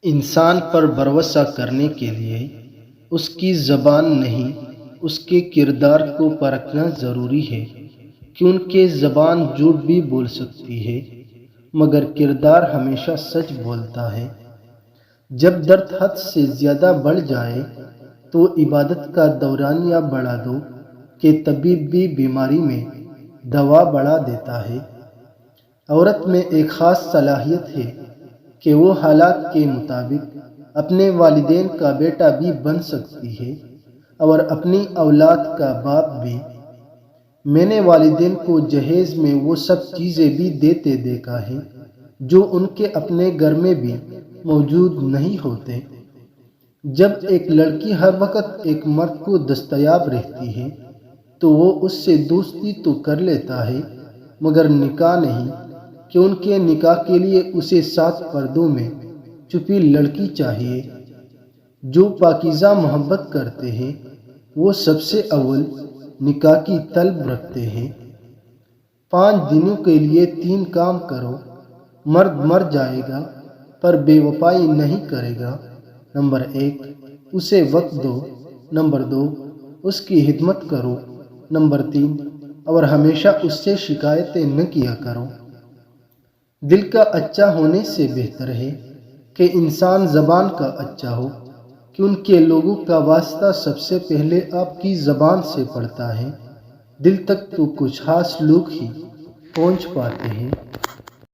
انسان پر بھروسہ کرنے کے لیے اس کی زبان نہیں، اس کے کردار کو پرکھنا ضروری ہے، کیونکہ زبان جھوٹ بھی بول سکتی ہے مگر کردار ہمیشہ سچ بولتا ہے۔ جب درد حد سے زیادہ بڑھ جائے تو عبادت کا دورانیہ بڑھا دو کہ طبیب بھی بیماری میں دوا بڑھا دیتا ہے۔ عورت میں ایک خاص صلاحیت ہے کہ وہ حالات کے مطابق اپنے والدین کا بیٹا بھی بن سکتی ہے اور اپنی اولاد کا باپ بھی۔ میں نے والدین کو جہیز میں وہ سب چیزیں بھی دیتے دیکھا ہے جو ان کے اپنے گھر میں بھی موجود نہیں ہوتے۔ جب ایک لڑکی ہر وقت ایک مرد کو دستیاب رہتی ہے تو وہ اس سے دوستی تو کر لیتا ہے مگر نکاح نہیں، کیونکہ نکاح کے لیے اسے 7 پردوں میں چھپی لڑکی چاہیے۔ جو پاکیزہ محبت کرتے ہیں وہ سب سے اول نکاح کی طلب رکھتے ہیں۔ 5 دنوں کے لیے 3 کام کرو، مرد مر جائے گا پر بے وفائی نہیں کرے گا۔ نمبر 1، اسے وقت دو۔ نمبر 2، اس کی خدمت کرو۔ نمبر 3، اور ہمیشہ اس سے شکایتیں نہ کیا کرو۔ دل کا اچھا ہونے سے بہتر ہے کہ انسان زبان کا اچھا ہو، کیونکہ لوگوں کا واسطہ سب سے پہلے آپ کی زبان سے پڑتا ہے۔ دل تک تو کچھ خاص لوگ ہی پہنچ پاتے ہیں۔